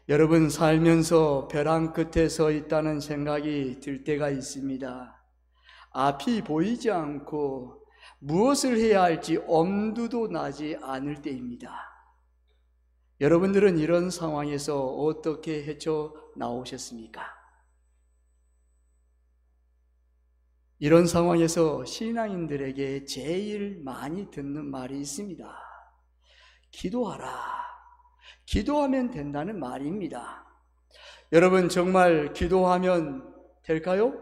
여러분, 살면서 벼랑 끝에 서 있다는 생각이 들 때가 있습니다. 앞이 보이지 않고 무엇을 해야 할지 엄두도 나지 않을 때입니다. 여러분들은 이런 상황에서 어떻게 헤쳐나오셨습니까? 이런 상황에서 신앙인들에게 제일 많이 듣는 말이 있습니다. 기도하라. 기도하면 된다는 말입니다. 여러분, 정말 기도하면 될까요?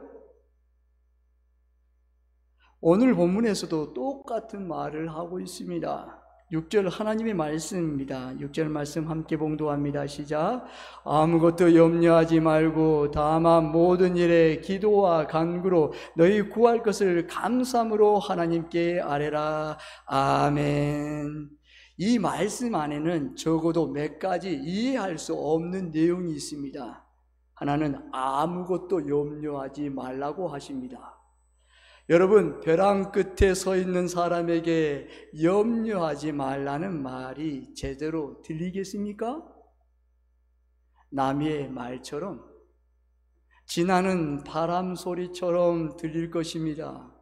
오늘 본문에서도 똑같은 말을 하고 있습니다. 6절 하나님의 말씀입니다. 6절 말씀 함께 봉독합니다. 시작. 아무것도 염려하지 말고 다만 모든 일에 기도와 간구로 너희 구할 것을 감사함으로 하나님께 아뢰라. 아멘. 이 말씀 안에는 적어도 몇 가지 이해할 수 없는 내용이 있습니다. 하나는 아무것도 염려하지 말라고 하십니다. 여러분, 벼랑 끝에 서 있는 사람에게 염려하지 말라는 말이 제대로 들리겠습니까? 남의 말처럼, 지나는 바람 소리처럼 들릴 것입니다.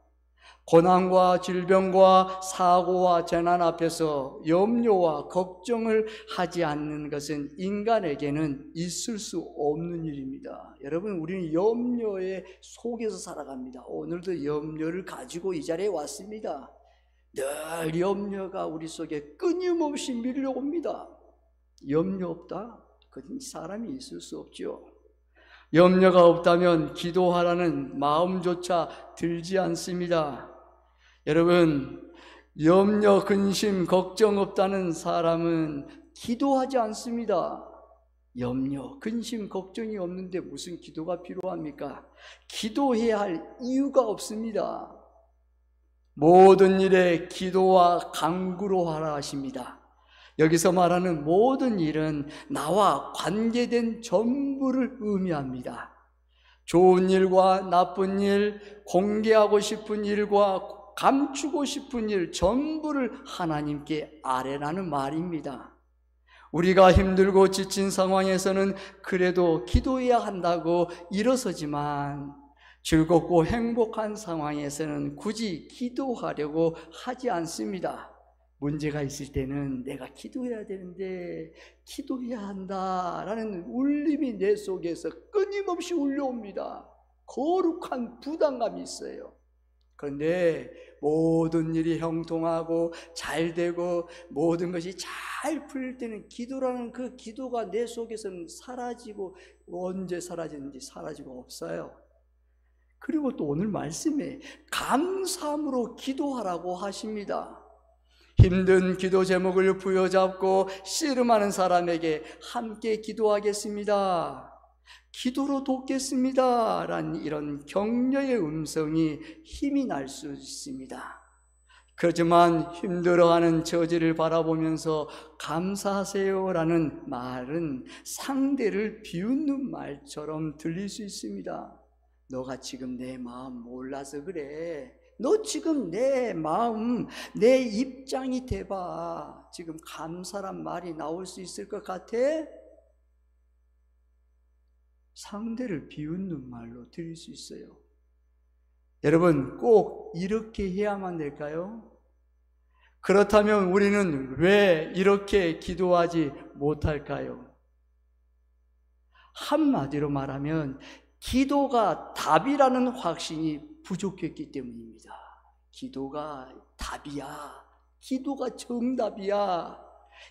고난과 질병과 사고와 재난 앞에서 염려와 걱정을 하지 않는 것은 인간에게는 있을 수 없는 일입니다. 여러분, 우리는 염려의 속에서 살아갑니다. 오늘도 염려를 가지고 이 자리에 왔습니다. 늘 염려가 우리 속에 끊임없이 밀려옵니다. 염려 없다? 그런 사람이 있을 수 없죠. 염려가 없다면 기도하라는 마음조차 들지 않습니다. 여러분, 염려, 근심, 걱정 없다는 사람은 기도하지 않습니다. 염려, 근심, 걱정이 없는데 무슨 기도가 필요합니까? 기도해야 할 이유가 없습니다. 모든 일에 기도와 간구로 하라 하십니다. 여기서 말하는 모든 일은 나와 관계된 전부를 의미합니다. 좋은 일과 나쁜 일, 공개하고 싶은 일과 감추고 싶은 일 전부를 하나님께 아뢰라는 말입니다. 우리가 힘들고 지친 상황에서는 그래도 기도해야 한다고 일어서지만 즐겁고 행복한 상황에서는 굳이 기도하려고 하지 않습니다. 문제가 있을 때는 내가 기도해야 되는데 기도해야 한다라는 울림이 내 속에서 끊임없이 울려옵니다. 거룩한 부담감이 있어요. 그런데 모든 일이 형통하고 잘 되고 모든 것이 잘 풀릴 때는 기도라는 그 기도가 내 속에서는 사라지고, 언제 사라지는지 사라지고 없어요. 그리고 또 오늘 말씀에 감사함으로 기도하라고 하십니다. 힘든 기도 제목을 부여잡고 씨름하는 사람에게 함께 기도하겠습니다, 기도로 돕겠습니다 라는 이런 격려의 음성이 힘이 날 수 있습니다. 그렇지만 힘들어하는 처지를 바라보면서 감사하세요 라는 말은 상대를 비웃는 말처럼 들릴 수 있습니다. 너가 지금 내 마음 몰라서 그래. 너 지금 내 마음, 내 입장이 돼봐. 지금 감사란 말이 나올 수 있을 것 같아? 상대를 비웃는 말로 들릴 수 있어요. 여러분, 꼭 이렇게 해야만 될까요? 그렇다면 우리는 왜 이렇게 기도하지 못할까요? 한마디로 말하면 기도가 답이라는 확신이 부족했기 때문입니다. 기도가 답이야. 기도가 정답이야.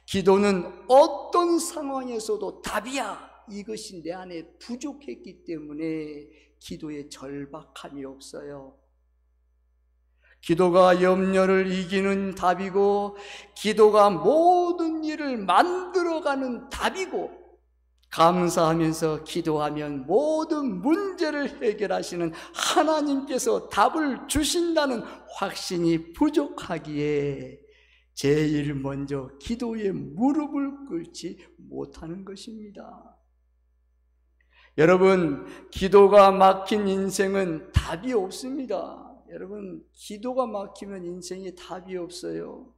기도는 어떤 상황에서도 답이야. 이것이 내 안에 부족했기 때문에 기도에 절박함이 없어요. 기도가 염려를 이기는 답이고, 기도가 모든 일을 만들어가는 답이고, 감사하면서 기도하면 모든 문제를 해결하시는 하나님께서 답을 주신다는 확신이 부족하기에 제일 먼저 기도에 무릎을 꿇지 못하는 것입니다. 여러분, 기도가 막힌 인생은 답이 없습니다. 여러분, 기도가 막히면 인생에 답이 없어요.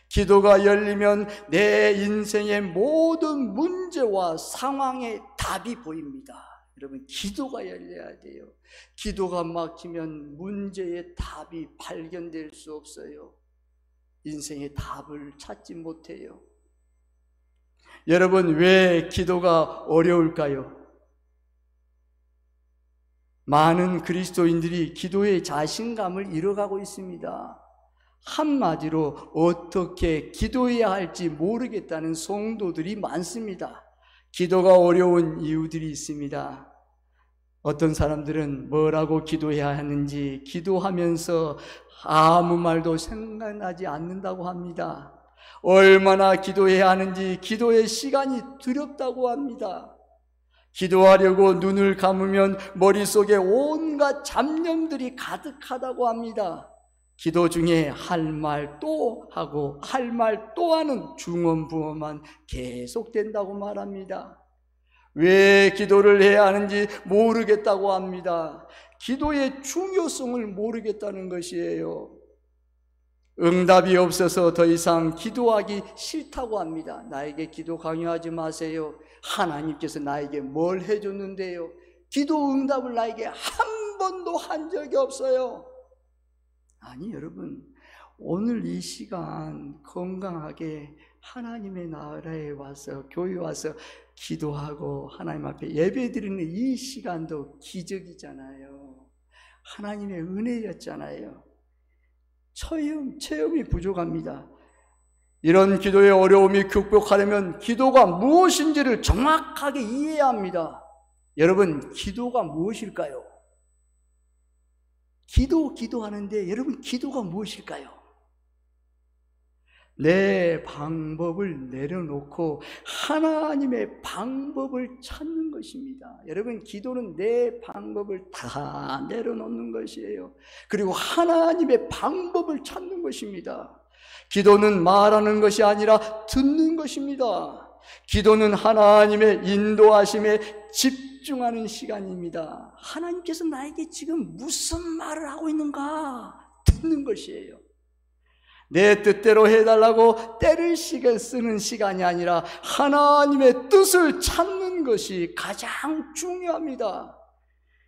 기도가 열리면 내 인생의 모든 문제와 상황의 답이 보입니다. 여러분, 기도가 열려야 돼요. 기도가 막히면 문제의 답이 발견될 수 없어요. 인생의 답을 찾지 못해요. 여러분, 왜 기도가 어려울까요? 많은 그리스도인들이 기도의 자신감을 잃어가고 있습니다. 한마디로 어떻게 기도해야 할지 모르겠다는 성도들이 많습니다. 기도가 어려운 이유들이 있습니다. 어떤 사람들은 뭐라고 기도해야 하는지 기도하면서 아무 말도 생각나지 않는다고 합니다. 얼마나 기도해야 하는지 기도의 시간이 두렵다고 합니다. 기도하려고 눈을 감으면 머릿속에 온갖 잡념들이 가득하다고 합니다. 기도 중에 할 말 또 하고 할 말 또 하는 중언부언만 계속된다고 말합니다. 왜 기도를 해야 하는지 모르겠다고 합니다. 기도의 중요성을 모르겠다는 것이에요. 응답이 없어서 더 이상 기도하기 싫다고 합니다. 나에게 기도 강요하지 마세요. 하나님께서 나에게 뭘 해줬는데요? 기도 응답을 나에게 한 번도 한 적이 없어요. 아니, 여러분, 오늘 이 시간 건강하게 하나님의 나라에 와서, 교회 와서 기도하고 하나님 앞에 예배드리는 이 시간도 기적이잖아요. 하나님의 은혜였잖아요. 체험이 부족합니다. 이런 기도의 어려움이 극복하려면 기도가 무엇인지를 정확하게 이해해야 합니다. 여러분, 기도가 무엇일까요? 기도하는데 여러분, 기도가 무엇일까요? 내 방법을 내려놓고 하나님의 방법을 찾는 것입니다. 여러분, 기도는 내 방법을 다 내려놓는 것이에요. 그리고 하나님의 방법을 찾는 것입니다. 기도는 말하는 것이 아니라 듣는 것입니다. 기도는 하나님의 인도하심에 집중하는 시간입니다. 하나님께서 나에게 지금 무슨 말을 하고 있는가 듣는 것이에요. 내 뜻대로 해달라고 때를 쓰는 시간이 아니라 하나님의 뜻을 찾는 것이 가장 중요합니다.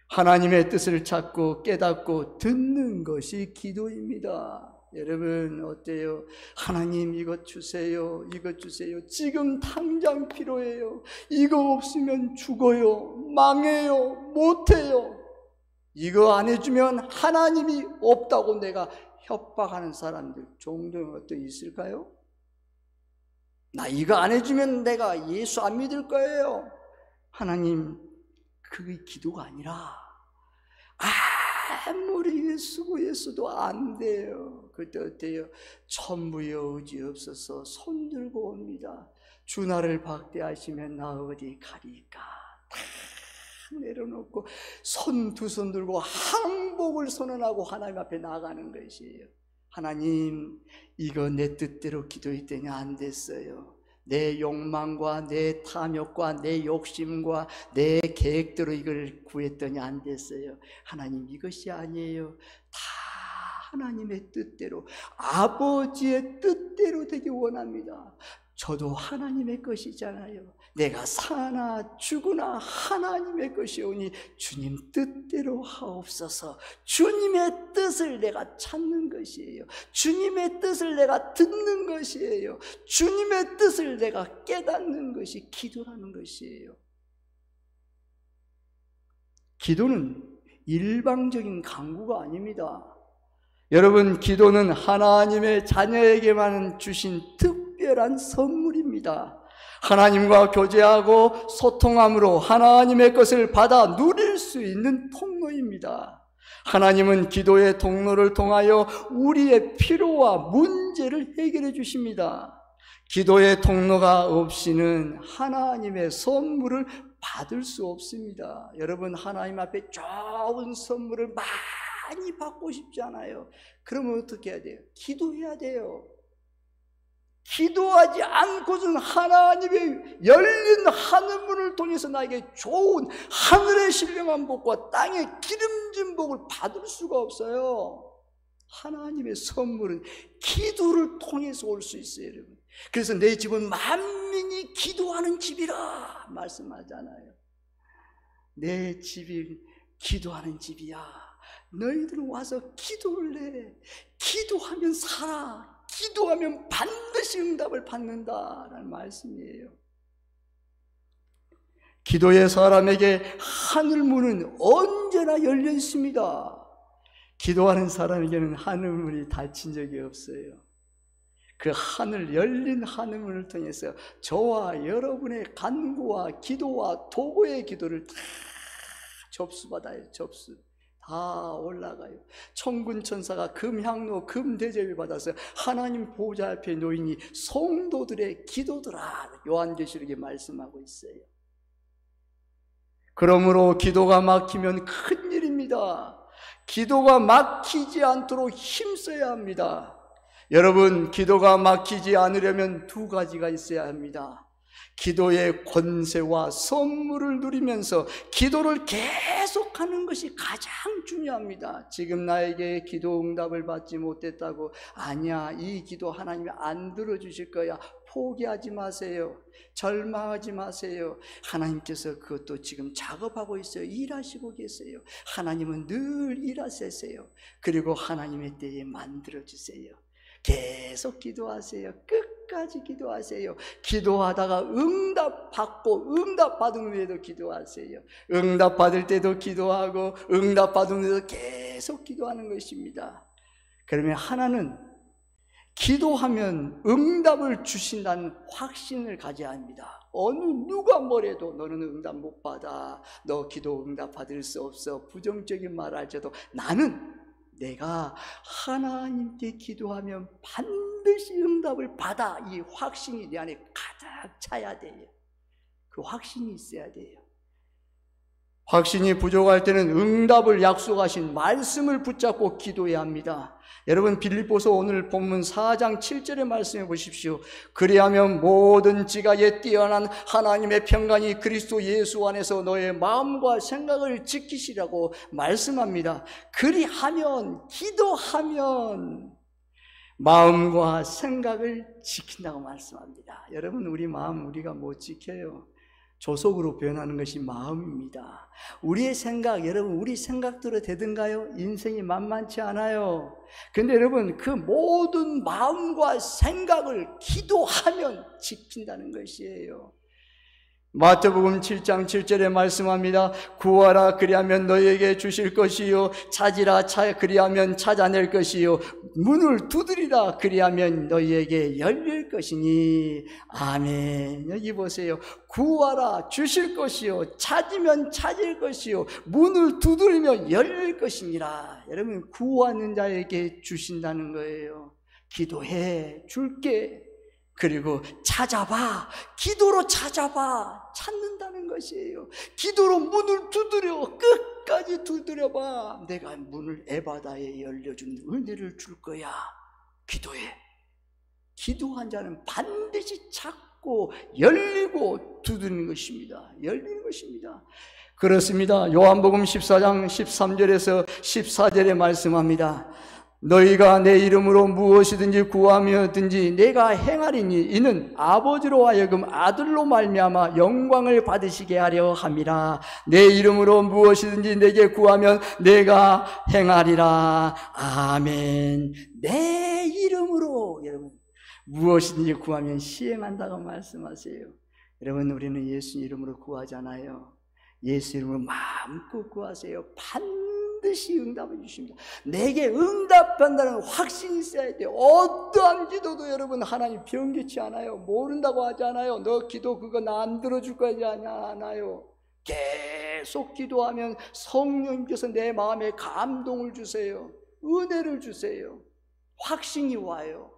하나님의 뜻을 찾고 깨닫고 듣는 것이 기도입니다. 여러분, 어때요? 하나님, 이것 주세요. 이것 주세요. 지금 당장 필요해요. 이거 없으면 죽어요. 망해요. 못해요. 이거 안 해주면 하나님이 없다고 내가 협박하는 사람들 종종 어떻게 있을까요? 나 이거 안 해주면 내가 예수 안 믿을 거예요. 하나님, 그게 기도가 아니라 아무리 수고했어도 안 돼요. 그때 어때요? 천부의 의지 없어서 손 들고 옵니다. 주 나를 박대하시면 나 어디 가리까? 다 내려놓고 두 손 들고 항복을 선언하고 하나님 앞에 나가는 것이에요. 하나님, 이거 내 뜻대로 기도했더니 안 됐어요. 내 욕망과 내 탐욕과 내 욕심과 내 계획대로 이걸 구했더니 안 됐어요. 하나님, 이것이 아니에요. 다 하나님의 뜻대로, 아버지의 뜻대로 되기 원합니다. 저도 하나님의 것이잖아요. 내가 사나 죽으나 하나님의 것이오니 주님 뜻대로 하옵소서. 주님의 뜻을 내가 찾는 것이에요. 주님의 뜻을 내가 듣는 것이에요. 주님의 뜻을 내가 깨닫는 것이 기도라는 것이에요. 기도는 일방적인 간구가 아닙니다. 여러분, 기도는 하나님의 자녀에게만 주신 특별한 선물입니다. 하나님과 교제하고 소통함으로 하나님의 것을 받아 누릴 수 있는 통로입니다. 하나님은 기도의 통로를 통하여 우리의 필요와 문제를 해결해 주십니다. 기도의 통로가 없이는 하나님의 선물을 받을 수 없습니다. 여러분, 하나님 앞에 좋은 선물을 많이 받고 싶지 않아요? 그러면 어떻게 해야 돼요? 기도해야 돼요. 기도하지 않고서는 하나님의 열린 하늘문을 통해서 나에게 좋은 하늘의 신령한 복과 땅의 기름진 복을 받을 수가 없어요. 하나님의 선물은 기도를 통해서 올 수 있어요, 여러분. 그래서 내 집은 만민이 기도하는 집이라 말씀하잖아요. 내 집이 기도하는 집이야. 너희들은 와서 기도를 해. 기도하면 살아. 기도하면 반드시 응답을 받는다라는 말씀이에요. 기도의 사람에게 하늘문은 언제나 열려 있습니다. 기도하는 사람에게는 하늘문이 닫힌 적이 없어요. 그 열린 하늘문을 통해서 저와 여러분의 간구와 기도와 도구의 기도를 다 접수받아요. 접수. 다 올라가요. 천군 천사가 금향로 금대접을 받아서 하나님 보좌 앞에 놓이니 성도들의 기도더라. 요한계시록에 말씀하고 있어요. 그러므로 기도가 막히면 큰일입니다. 기도가 막히지 않도록 힘써야 합니다. 여러분, 기도가 막히지 않으려면 두 가지가 있어야 합니다. 기도의 권세와 선물을 누리면서 기도를 계속하는 것이 가장 중요합니다. 지금 나에게 기도 응답을 받지 못했다고, 아니야, 이 기도 하나님이 안 들어주실 거야. 포기하지 마세요. 절망하지 마세요. 하나님께서 그것도 지금 작업하고 있어요. 일하시고 계세요. 하나님은 늘 일하세요. 그리고 하나님의 때에 만들어주세요. 계속 기도하세요. 끝까지 기도하세요. 기도하다가 응답받고 응답받은 후에도 기도하세요. 응답받을 때도 기도하고 응답받은 후에도 계속 기도하는 것입니다. 그러면 하나는 기도하면 응답을 주신다는 확신을 가져야 합니다. 어느 누가 뭐래도 너는 응답 못 받아, 너 기도 응답 받을 수 없어, 부정적인 말 할지라도 나는 내가 하나님께 기도하면 반드시 응답을 받아, 이 확신이 내 안에 가득 차야 돼요. 그 확신이 있어야 돼요. 확신이 부족할 때는 응답을 약속하신 말씀을 붙잡고 기도해야 합니다. 여러분, 빌립보서 오늘 본문 4장 7절의 말씀해 보십시오. 그리하면 모든 지각에 뛰어난 하나님의 평강이 그리스도 예수 안에서 너의 마음과 생각을 지키시라고 말씀합니다. 그리하면, 기도하면 마음과 생각을 지킨다고 말씀합니다. 여러분, 우리 마음 우리가 못 지켜요. 조속으로 변하는 것이 마음입니다. 우리의 생각, 여러분, 우리 생각대로 되든가요? 인생이 만만치 않아요. 근데 여러분, 그 모든 마음과 생각을 기도하면 지킨다는 것이에요. 마태복음 7장 7절에 말씀합니다. 구하라, 그리하면 너희에게 주실 것이요, 찾으라, 그리하면 찾아낼 것이요, 문을 두드리라, 그리하면 너희에게 열릴 것이니. 아멘. 여기 보세요. 구하라, 주실 것이요, 찾으면 찾을 것이요, 문을 두드리면 열릴 것이니라. 여러분, 구하는 자에게 주신다는 거예요. 기도해, 줄게. 그리고 찾아봐, 기도로 찾아봐, 찾는다는 것이에요. 기도로 문을 두드려, 끝까지 두드려봐. 내가 문을 에바다에 열려준 은혜를 줄 거야. 기도해. 기도한 자는 반드시 찾고 열리고 두드리는 것입니다. 열리는 것입니다. 그렇습니다. 요한복음 14장 13절에서 14절에 말씀합니다. 너희가 내 이름으로 무엇이든지 구하며든지 내가 행하리니 이는 아버지로 하여금 아들로 말미암아 영광을 받으시게 하려 함이라. 내 이름으로 무엇이든지 내게 구하면 내가 행하리라. 아멘. 내 이름으로, 여러분, 무엇이든지 구하면 시행한다고 말씀하세요. 여러분, 우리는 예수 이름으로 구하잖아요. 예수 이름으로 마음껏 구하세요. 반드시 응답해 주십니다. 내게 응답한다는 확신이 있어야 돼요. 어떠한 기도도 여러분, 하나님 변개치 않아요. 모른다고 하지 않아요. 너 기도 그거 나 안 들어줄 거지 않아요. 계속 기도하면 성령님께서 내 마음에 감동을 주세요. 은혜를 주세요. 확신이 와요.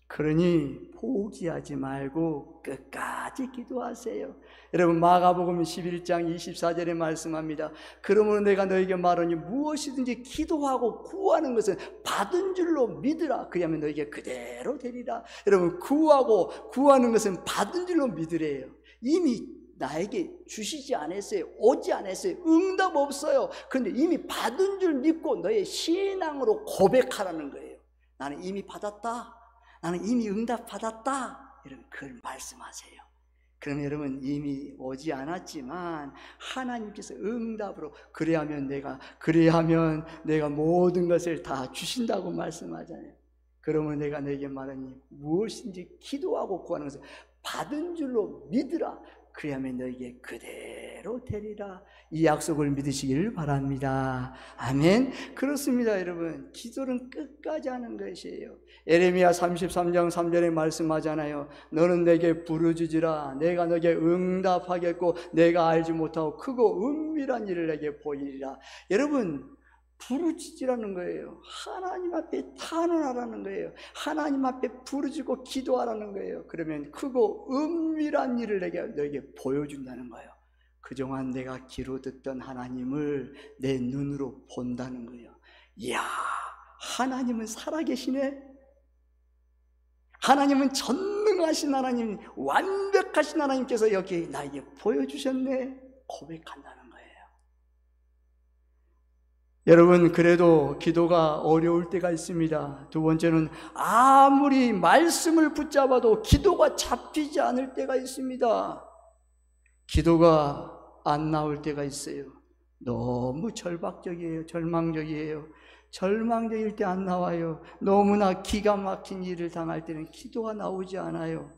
그러니 포기하지 말고 끝까지 기도하세요. 여러분, 마가복음 11장 24절에 말씀합니다. 그러므로 내가 너에게 말하니 무엇이든지 기도하고 구하는 것은 받은 줄로 믿으라. 그리하면 너에게 그대로 되리라. 여러분, 구하고 구하는 것은 받은 줄로 믿으래요. 이미 나에게 주시지 않았어요. 오지 않았어요. 응답 없어요. 그런데 이미 받은 줄 믿고 너의 신앙으로 고백하라는 거예요. 나는 이미 받았다. 나는 이미 응답 받았다. 여러분 그걸 말씀하세요. 그럼 여러분 이미 오지 않았지만 하나님께서 응답으로 그래야면 내가 모든 것을 다 주신다고 말씀하잖아요. 그러면 내가 내게 말하니 무엇인지 기도하고 구하는 것을 받은 줄로 믿으라. 그래야면 너에게 그대로 되리라. 이 약속을 믿으시기를 바랍니다. 아멘. 그렇습니다. 여러분 기도는 끝까지 하는 것이에요. 예레미야 33장 3절에 말씀하잖아요. 너는 내게 부르짖으라. 내가 너에게 응답하겠고 내가 알지 못하고 크고 은밀한 일을 내게 보이리라. 여러분 부르짖으라는 거예요. 하나님 앞에 탄원하라는 거예요. 하나님 앞에 부르짖고 기도하라는 거예요. 그러면 크고 은밀한 일을 너에게 보여준다는 거예요. 그동안 내가 귀로 듣던 하나님을 내 눈으로 본다는 거예요. 이야, 하나님은 살아계시네. 하나님은 전능하신 하나님, 완벽하신 하나님께서 여기 나에게 보여주셨네. 고백한다는 거예요. 여러분 그래도 기도가 어려울 때가 있습니다. 두 번째는 아무리 말씀을 붙잡아도 기도가 잡히지 않을 때가 있습니다. 기도가 안 나올 때가 있어요. 너무 절박적이에요. 절망적이에요. 절망적일 때 안 나와요. 너무나 기가 막힌 일을 당할 때는 기도가 나오지 않아요.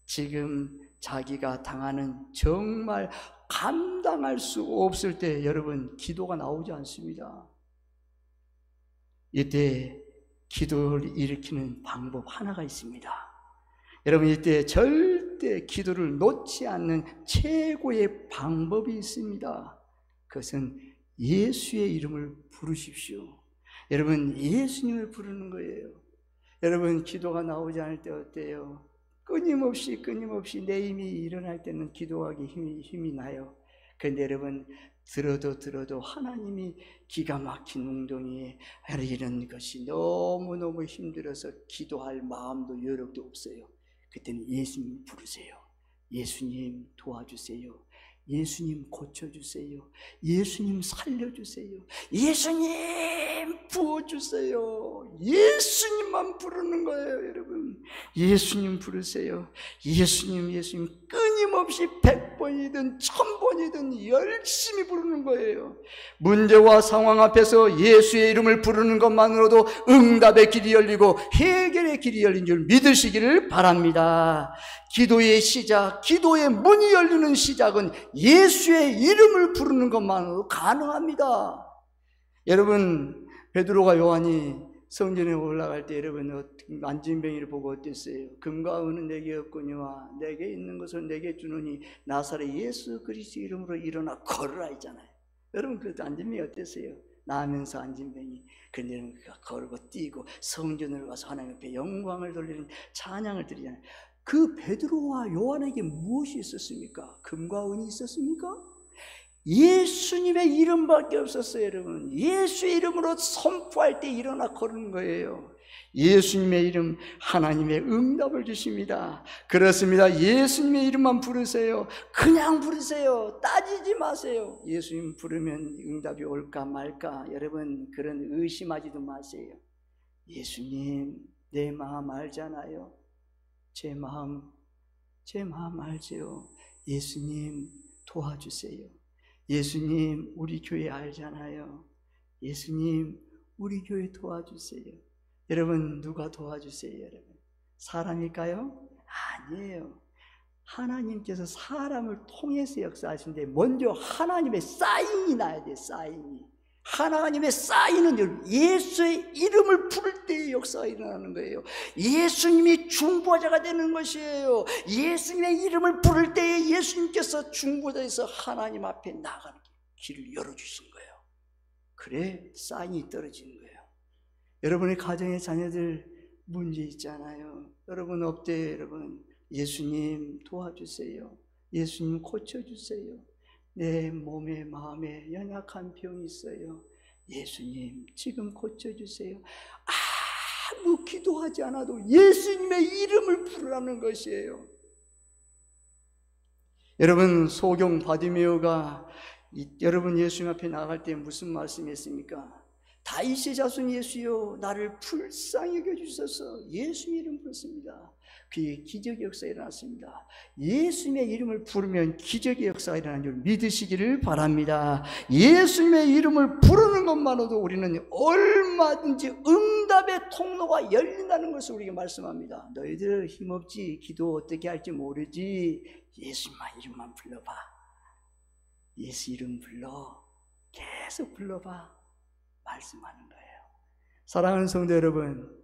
지금 자기가 당하는 정말 감당할 수 없을 때 여러분 기도가 나오지 않습니다. 이때 기도를 일으키는 방법 하나가 있습니다. 여러분 이때 절대 기도를 놓지 않는 최고의 방법이 있습니다. 그것은 예수의 이름을 부르십시오. 여러분 예수님을 부르는 거예요. 여러분 기도가 나오지 않을 때 어때요? 끊임없이 내 힘이 일어날 때는 기도하기 힘이 나요. 그런데 여러분 들어도 하나님이 기가 막힌 웅덩이에 이런 것이 너무너무 힘들어서 기도할 마음도 여력도 없어요. 그때는 예수님 부르세요. 예수님 도와주세요. 예수님 고쳐주세요. 예수님 살려주세요. 예수님 부어주세요. 예수님만 부르는 거예요. 여러분 예수님 부르세요. 예수님 끊임없이 100번이든 1000번이든 열심히 부르는 거예요. 문제와 상황 앞에서 예수의 이름을 부르는 것만으로도 응답의 길이 열리고 해결의 길이 열린 줄 믿으시기를 바랍니다. 기도의 시작, 기도의 문이 열리는 시작은 예수의 이름을 부르는 것만으로 가능합니다. 여러분 베드로가 요한이 성전에 올라갈 때 여러분 안진뱅이를 보고 어땠어요? 금과 은은 내게 없거니와 내게 있는 것을 내게 주노니 나사렛 예수 그리스도 이름으로 일어나 걸으라 했잖아요. 여러분 그 안진뱅이 어땠어요? 나면서 안진뱅이 그런데 걸고 뛰고 성전으로 가서 하나님 앞에 영광을 돌리는 찬양을 드리잖아요. 그 베드로와 요한에게 무엇이 있었습니까? 금과 은이 있었습니까? 예수님의 이름밖에 없었어요. 여러분 예수의 이름으로 선포할 때 일어나 걸은 거예요. 예수님의 이름 하나님의 응답을 주십니다. 그렇습니다. 예수님의 이름만 부르세요. 그냥 부르세요. 따지지 마세요. 예수님 부르면 응답이 올까 말까 여러분 그런 의심하지도 마세요. 예수님 내 마음 알잖아요. 제 마음 알지요. 예수님 도와주세요. 예수님 우리 교회 알잖아요. 예수님 우리 교회 도와주세요. 여러분 누가 도와주세요? 여러분 사람일까요? 아니에요. 하나님께서 사람을 통해서 역사하시는데 먼저 하나님의 사인이 나야 돼요. 사인이. 하나님의 사인은 예수의 이름을 부를 때의 역사가 일어나는 거예요. 예수님이 중보자가 되는 것이에요. 예수님의 이름을 부를 때에 예수님께서 중보자에서 하나님 앞에 나가는 길을 열어주신 거예요. 그래 사인이 떨어지는 거예요. 여러분의 가정의 자녀들 문제 있잖아요. 여러분 어때요? 여러분 예수님 도와주세요. 예수님 고쳐주세요. 내 몸에 마음에 연약한 병이 있어요. 예수님 지금 고쳐주세요. 아무 기도하지 않아도 예수님의 이름을 부르라는 것이에요. 여러분, 소경 바디메오가 여러분 예수님 앞에 나갈 때 무슨 말씀했습니까? 다윗의 자손 예수여 나를 불쌍히 여겨주소서. 예수의 이름 부르습니다. 그의 기적의 역사가 일어났습니다. 예수님의 이름을 부르면 기적의 역사가 일어나는 줄 믿으시기를 바랍니다. 예수님의 이름을 부르는 것만으로도 우리는 얼마든지 응답의 통로가 열린다는 것을 우리에게 말씀합니다. 너희들 힘없지, 기도 어떻게 할지 모르지, 예수님만 이름만 불러봐. 예수 이름 불러, 계속 불러봐 말씀하는 거예요. 사랑하는 성도 여러분,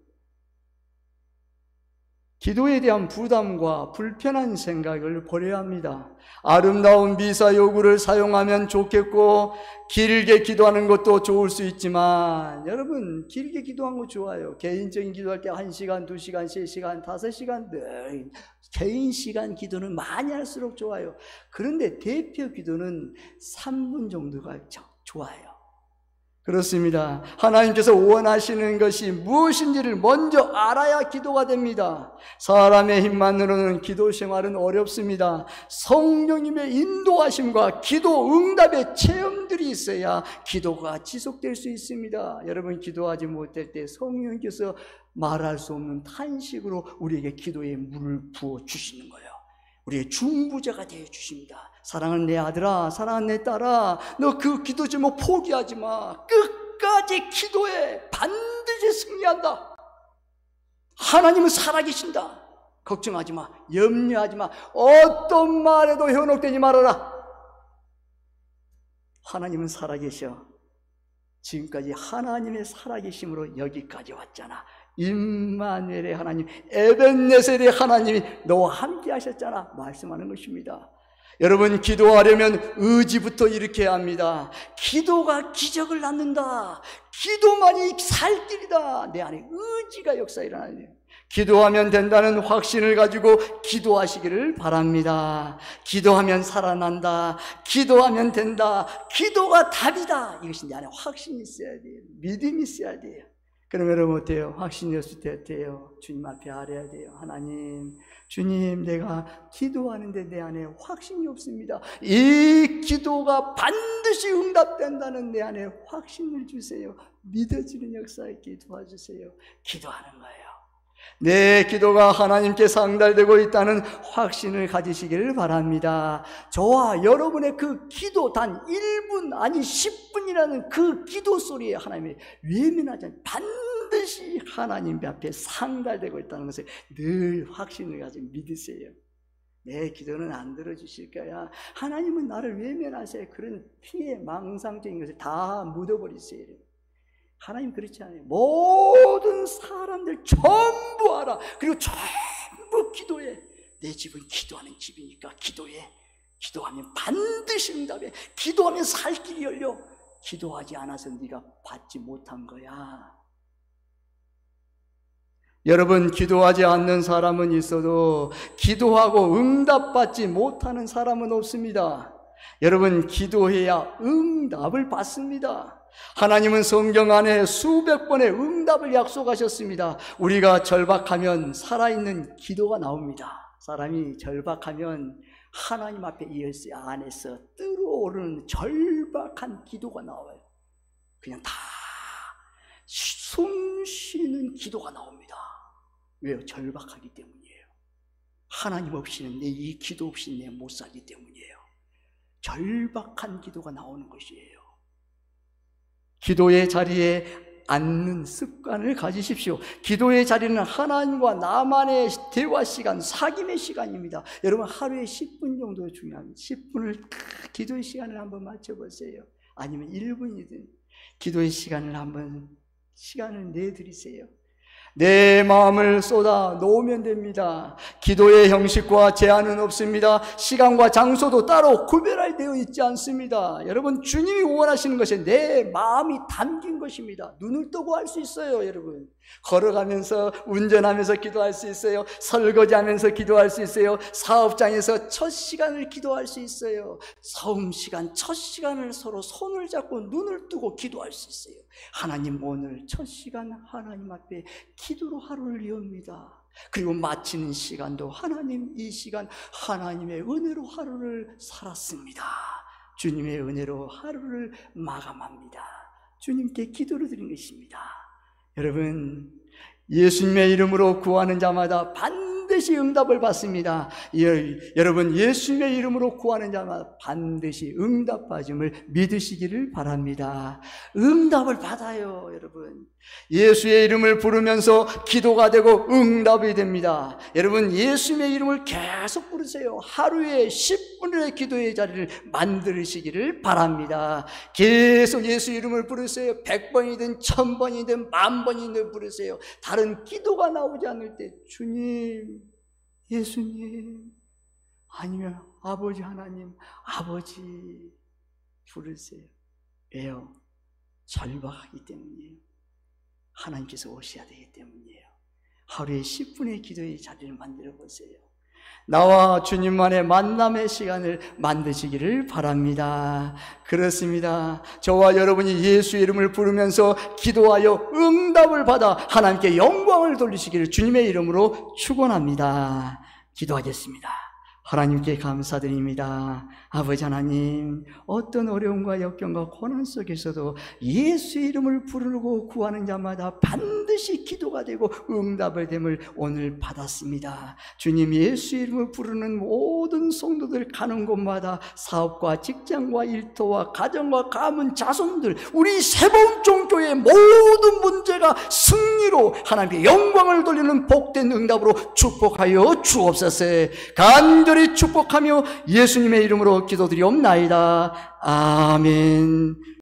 기도에 대한 부담과 불편한 생각을 버려야 합니다. 아름다운 미사 요구를 사용하면 좋겠고 길게 기도하는 것도 좋을 수 있지만, 여러분 길게 기도하는 거 좋아요. 개인적인 기도할 때 1시간, 2시간, 3시간, 5시간 늘 개인 시간 기도는 많이 할수록 좋아요. 그런데 대표 기도는 3분 정도가 좋아요. 그렇습니다. 하나님께서 원하시는 것이 무엇인지를 먼저 알아야 기도가 됩니다. 사람의 힘만으로는 기도 생활은 어렵습니다. 성령님의 인도하심과 기도 응답의 체험들이 있어야 기도가 지속될 수 있습니다. 여러분, 기도하지 못할 때 성령님께서 말할 수 없는 탄식으로 우리에게 기도에 물을 부어 주시는 거예요. 우리의 중보자가 되어 주십니다. 사랑하는 내 아들아, 사랑하는 내 딸아, 너 그 기도 제목 포기하지 마. 끝까지 기도해. 반드시 승리한다. 하나님은 살아계신다. 걱정하지 마. 염려하지 마. 어떤 말에도 현혹되지 말아라. 하나님은 살아계셔. 지금까지 하나님의 살아계심으로 여기까지 왔잖아. 임마누엘의 하나님, 에벤네셀의 하나님이 너와 함께 하셨잖아 말씀하는 것입니다. 여러분, 기도하려면 의지부터 일으켜야 합니다. 기도가 기적을 낳는다. 기도만이 살 길이다. 내 안에 의지가 역사 일어나요. 기도하면 된다는 확신을 가지고 기도하시기를 바랍니다. 기도하면 살아난다. 기도하면 된다. 기도가 답이다. 이것이 내 안에 확신이 있어야 돼요. 믿음이 있어야 돼요. 그럼 여러분 어때요? 확신이 없을 때 어때요? 주님 앞에 아뢰야 돼요. 하나님, 주님, 내가 기도하는데 내 안에 확신이 없습니다. 이 기도가 반드시 응답된다는 내 안에 확신을 주세요. 믿어지는 역사 있게 도와주세요. 기도하는 거예요. 내 기도가 하나님께 상달되고 있다는 확신을 가지시기를 바랍니다. 저와 여러분의 그 기도 단 1분 아니 10분이라는 그 기도 소리에 하나님이 외면하지 않고 반드시 하나님 앞에 상달되고 있다는 것을 늘 확신을 가지고 믿으세요. 내 기도는 안 들어주실 거야. 하나님은 나를 외면하세요. 그런 피해 망상적인 것을 다 묻어버리세요. 하나님 그렇지 않아요. 모든 사람들 전부 알아. 그리고 전부 기도해. 내 집은 기도하는 집이니까 기도해. 기도하면 반드시 응답해. 기도하면 살 길이 열려. 기도하지 않아서 네가 받지 못한 거야. 여러분, 기도하지 않는 사람은 있어도 기도하고 응답받지 못하는 사람은 없습니다. 여러분, 기도해야 응답을 받습니다. 하나님은 성경 안에 수백 번의 응답을 약속하셨습니다. 우리가 절박하면 살아있는 기도가 나옵니다. 사람이 절박하면 하나님 앞에 이 열쇠 안에서 뜨러오르는 절박한 기도가 나와요. 그냥 다 숨 쉬는 기도가 나옵니다. 왜요? 절박하기 때문이에요. 하나님 없이는 이 기도 없이는 내 못 살기 때문이에요. 절박한 기도가 나오는 것이에요. 기도의 자리에 앉는 습관을 가지십시오. 기도의 자리는 하나님과 나만의 대화 시간, 사귐의 시간입니다. 여러분, 하루에 10분 정도 중요합니다. 10분을 기도의 시간을 한번 맞춰보세요. 아니면 1분이든 기도의 시간을 한번 시간을 내드리세요. 내 마음을 쏟아 놓으면 됩니다. 기도의 형식과 제한은 없습니다. 시간과 장소도 따로 구별되어 있지 않습니다. 여러분, 주님이 원하시는 것이 내 마음이 담긴 것입니다. 눈을 뜨고 할 수 있어요. 여러분, 걸어가면서 운전하면서 기도할 수 있어요. 설거지하면서 기도할 수 있어요. 사업장에서 첫 시간을 기도할 수 있어요. 처음 시간, 첫 시간을 서로 손을 잡고 눈을 뜨고 기도할 수 있어요. 하나님, 오늘 첫 시간 하나님 앞에 기도로 하루를 여옵니다. 그리고 마치는 시간도 하나님, 이 시간 하나님의 은혜로 하루를 살았습니다. 주님의 은혜로 하루를 마감합니다. 주님께 기도를 드린 것입니다. 여러분, 예수님의 이름으로 구하는 자마다 반드시 응답을 받습니다. 여러분, 예수님의 이름으로 구하는 자마다 반드시 응답받음을 믿으시기를 바랍니다. 응답을 받아요, 여러분. 예수의 이름을 부르면서 기도가 되고 응답이 됩니다. 여러분, 예수님의 이름을 계속 부르세요. 하루에 10분의 기도의 자리를 만드시기를 바랍니다. 계속 예수 이름을 부르세요. 100번이든 1000번이든 10,000번이든 부르세요. 다른 기도가 나오지 않을 때 주님, 예수님, 아니면 아버지 하나님, 아버지 부르세요. 왜요? 절박하기 때문이에요. 하나님께서 오셔야 되기 때문이에요. 하루에 10분의 기도의 자리를 만들어 보세요. 나와 주님만의 만남의 시간을 만드시기를 바랍니다. 그렇습니다. 저와 여러분이 예수 이름을 부르면서 기도하여 응답을 받아 하나님께 영광을 돌리시기를 주님의 이름으로 축원합니다. 기도하겠습니다. 하나님께 감사드립니다. 아버지 하나님, 어떤 어려움과 역경과 고난 속에서도 예수 이름을 부르고 구하는 자마다 반드시 기도가 되고 응답을 됨을 오늘 받았습니다. 주님, 예수 이름을 부르는 모든 성도들 가는 곳마다 사업과 직장과 일터와 가정과 가문, 자손들, 우리 세봉종교의 모든 문제가 승리로 하나님께 영광을 돌리는 복된 응답으로 축복하여 주옵소서. 간절히 축복하며 예수님의 이름으로 기도드리옵나이다. 아멘.